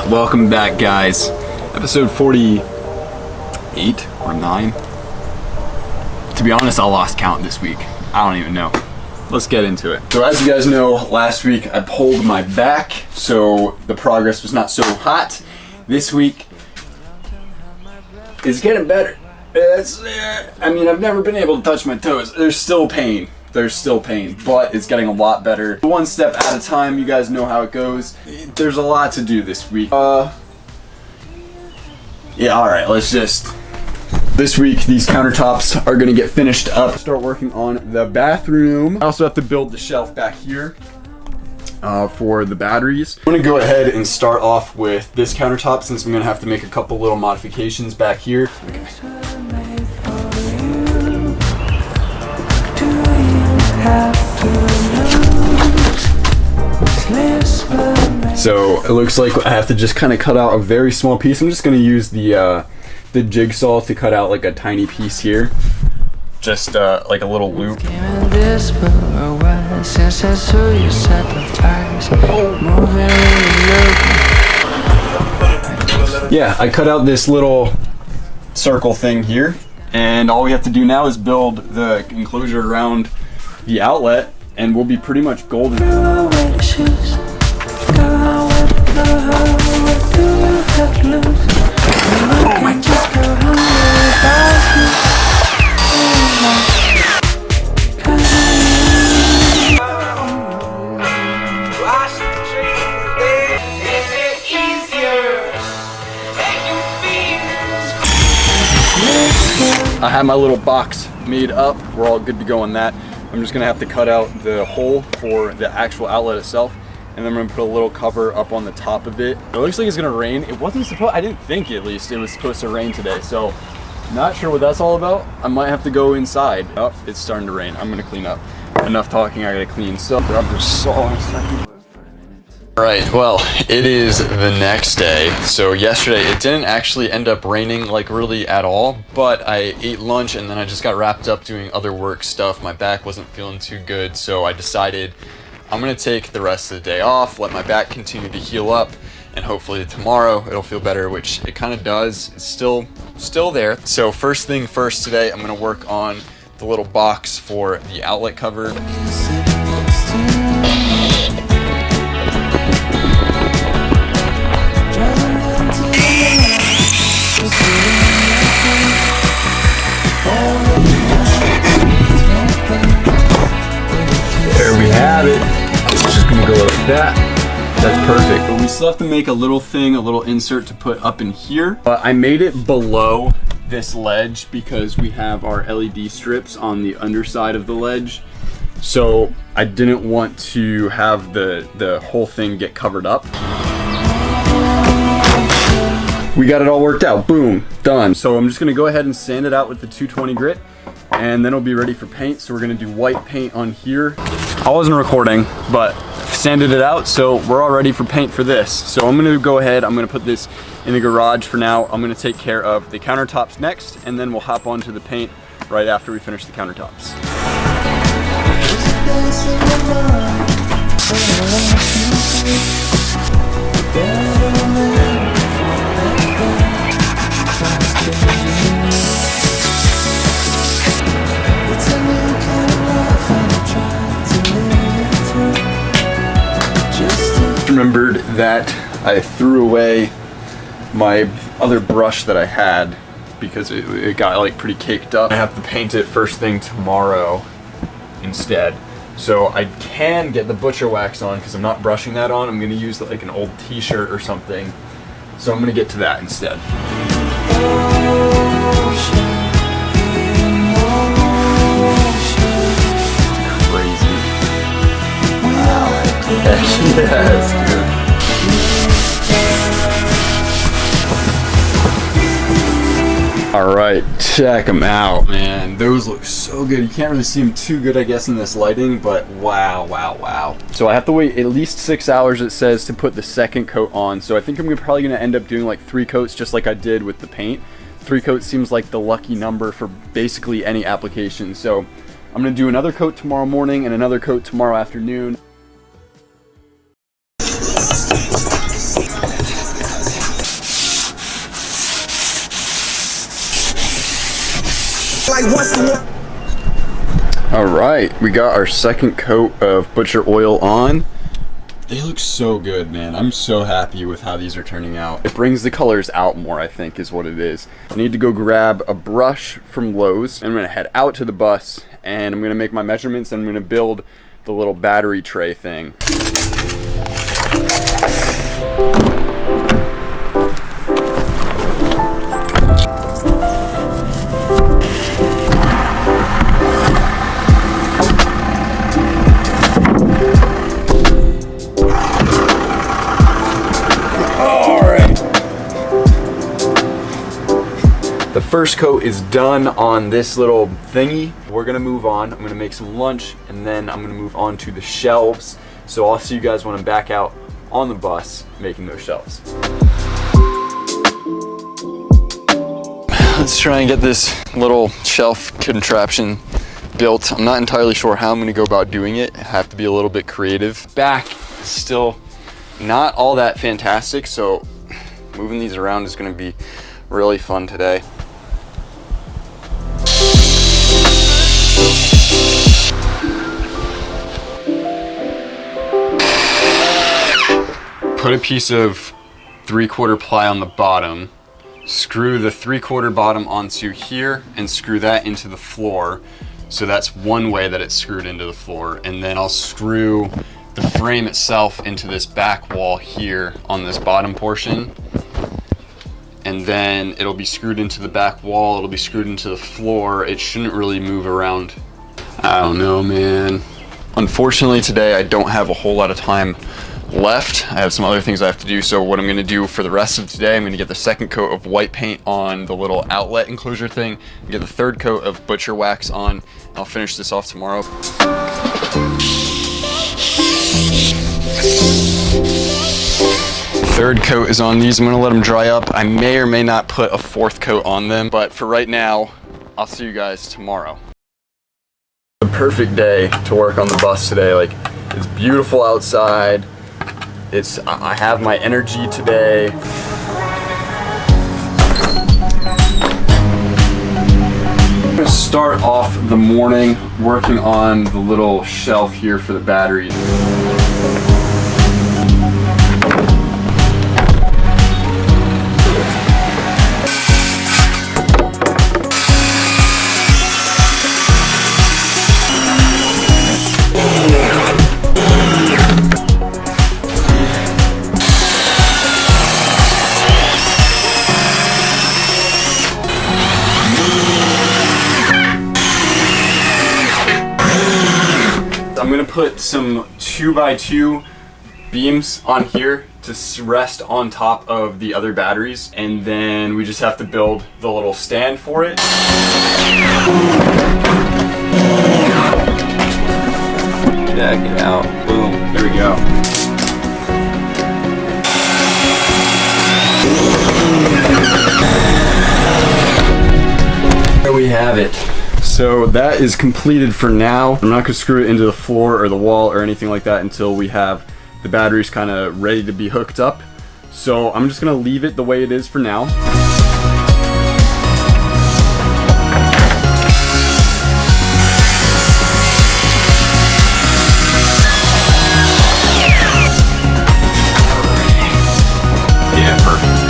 Welcome back, guys. Episode 48 or 9. To be honest, I lost count this week. I don't even know. Let's get into it. So as you guys know, last week I pulled my back, so the progress was not so hot. This week is getting better. I mean, I've never been able to touch my toes. There's still pain. But it's getting a lot better. One step at a time. You guys know how it goes. There's a lot to do this week. Yeah, alright, this week, these countertops are gonna get finished up. Start working on the bathroom. I also have to build the shelf back here for the batteries. I'm gonna go ahead and start off with this countertop since I'm gonna have to make a couple little modifications back here. Okay. So it looks like I have to just kind of cut out a very small piece. I'm just going to use the jigsaw to cut out like a tiny piece here, just like a little loop. Yeah, I cut out this little circle thing here, and all we have to do now is build the enclosure around the outlet, and we'll be pretty much golden. Oh my God. I have my little box made up. We're all good to go on that. I'm just gonna have to cut out the hole for the actual outlet itself, and then I'm gonna put a little cover up on the top of it. It looks like it's gonna rain. It wasn't supposed, I didn't think at least it was supposed to rain today, so not sure what that's all about. I might have to go inside. Oh, it's starting to rain. I'm gonna clean up. Enough talking, I gotta clean. So grab this saw in a second. Alright, well, it is the next day. So yesterday it didn't actually end up raining like really at all, but I ate lunch and then I just got wrapped up doing other work stuff. My back wasn't feeling too good, so I decided I'm gonna take the rest of the day off, let my back continue to heal up, and hopefully tomorrow it'll feel better, which it kind of does. It's still there. So first thing first today, I'm gonna work on the little box for the outlet cover. There we have it. It's just gonna go like that. That's perfect. But we still have to make a little insert to put up in here. But I made it below this ledge because we have our LED strips on the underside of the ledge. So I didn't want to have the whole thing get covered up. We got it all worked out. Boom, done. So I'm just gonna go ahead and sand it out with the 220 grit, and then it'll be ready for paint. So we're gonna do white paint on here. I wasn't recording, but sanded it out, so we're all ready for paint for this. So I'm gonna go ahead, I'm gonna put this in the garage for now. I'm gonna take care of the countertops next, and then we'll hop onto the paint right after we finish the countertops. Remembered that I threw away my other brush that I had because it got like pretty caked up. I have to paint it first thing tomorrow instead. So I can get the butcher wax on because I'm not brushing that on. I'm gonna use like an old t-shirt or something. So I'm gonna get to that instead. Crazy. Wow. Yes, dude. Alright, check them out, man. Those look so good. You can't really see them too good, I guess, in this lighting, but wow, wow, wow. So I have to wait at least 6 hours, it says, to put the second coat on. So I think I'm probably going to end up doing like 3 coats just like I did with the paint. 3 coats seems like the lucky number for basically any application. So I'm going to do another coat tomorrow morning and another coat tomorrow afternoon. All right, we got our second coat of butcher oil on. They look so good, man. I'm so happy with how these are turning out. It brings the colors out more, I think, is what it is. I need to go grab a brush from Lowe's. I'm gonna head out to the bus and I'm gonna make my measurements and I'm gonna build the little battery tray thing. The first coat is done on this little thingy. We're gonna move on. I'm gonna make some lunch and then I'm gonna move on to the shelves. So I'll see you guys when I'm back out on the bus making those shelves. Let's try and get this little shelf contraption built. I'm not entirely sure how I'm gonna go about doing it. I have to be a little bit creative. Back is still not all that fantastic, so moving these around is gonna be really fun today. Put a piece of 3/4 ply on the bottom, screw the 3/4 bottom onto here and screw that into the floor. So that's one way that it's screwed into the floor. And then I'll screw the frame itself into this back wall here on this bottom portion. And then it'll be screwed into the back wall, it'll be screwed into the floor. It shouldn't really move around. I don't know, man. Unfortunately today I don't have a whole lot of time left. I have some other things I have to do, so what I'm gonna do for the rest of today, I'm gonna get the second coat of white paint on the little outlet enclosure thing, and get the third coat of butcher wax on. I'll finish this off tomorrow. Third coat is on these. I'm gonna let them dry up. I may or may not put a fourth coat on them, but for right now, I'll see you guys tomorrow. The perfect day to work on the bus today. Like, it's beautiful outside. I have my energy today. I'm gonna start off the morning working on the little shelf here for the batteries. I'm gonna put some 2x2 beams on here to rest on top of the other batteries, and then we just have to build the little stand for it. Jack it out. Boom. There we go. There we have it. So that is completed for now. I'm not gonna screw it into the floor or the wall or anything like that until we have the batteries kind of ready to be hooked up. So I'm just gonna leave it the way it is for now. Yeah, perfect.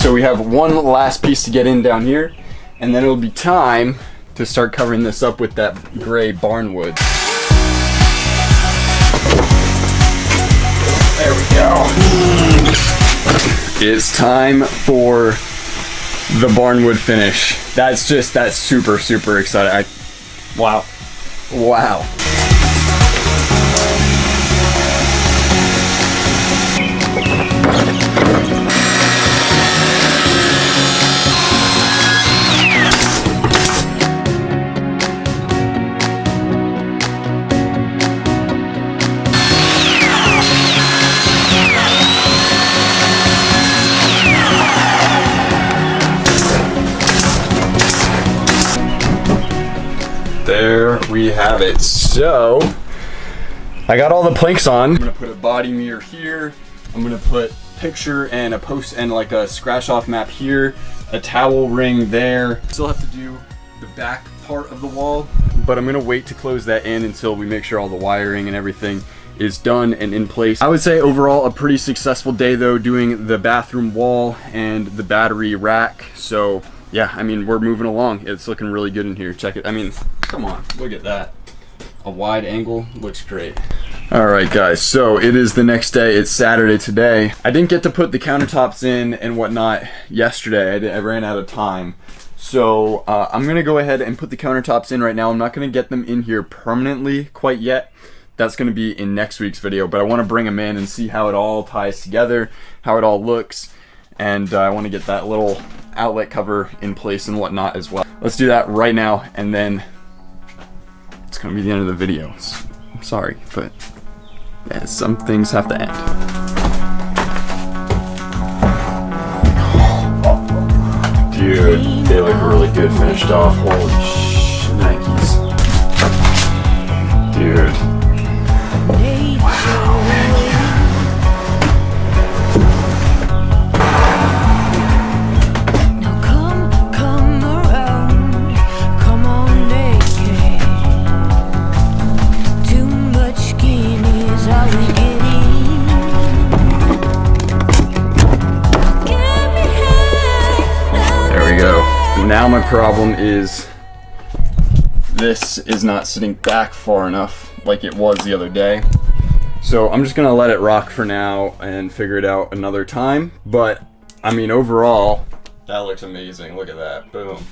So we have one last piece to get in down here, and then it'll be time to start covering this up with that gray barnwood. There we go. It's time for the barnwood finish. That's super, super exciting. Wow. Wow. There we have it. So I got all the planks on. I'm gonna put a body mirror here. I'm gonna put picture and a post and like a scratch off map here, a towel ring there. Still have to do the back part of the wall, but I'm gonna wait to close that in until we make sure all the wiring and everything is done and in place. I would say overall a pretty successful day though, doing the bathroom wall and the battery rack. So yeah, I mean, we're moving along. It's looking really good in here. Check it. I mean, come on, look at that. A wide angle looks great. All right guys, so it is the next day. It's Saturday today. I didn't get to put the countertops in and whatnot yesterday. I ran out of time. So I'm gonna go ahead and put the countertops in right now. I'm not gonna get them in here permanently quite yet. That's gonna be in next week's video, but I wanna bring them in and see how it all ties together, how it all looks. And I wanna get that little outlet cover in place and whatnot as well. Let's do that right now, and then it's gonna be the end of the video. I'm sorry, but yeah, some things have to end. Dude, they look really good finished off. Holy shnikes. Dude. Wow, man. Now my problem is this is not sitting back far enough like it was the other day. So I'm just gonna let it rock for now and figure it out another time. But I mean, overall, that looks amazing. Look at that, boom.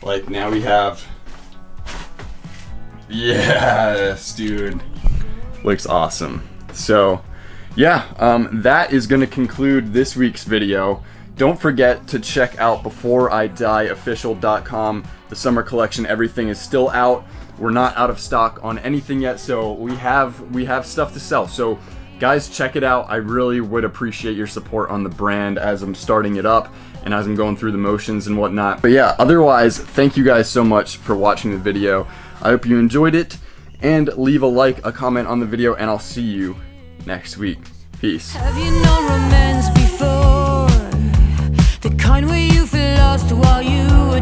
Like now we have, yes, dude, looks awesome. So yeah, that is gonna conclude this week's video. Don't forget to check out beforeidieofficial.com. The summer collection, everything is still out. We're not out of stock on anything yet, so we have stuff to sell. So guys, check it out. I really would appreciate your support on the brand as I'm starting it up and as I'm going through the motions and whatnot. But yeah, otherwise, thank you guys so much for watching the video. I hope you enjoyed it, and leave a like, a comment on the video, and I'll see you next week. Peace. Have you known romance before? The kind where you feel lost while you were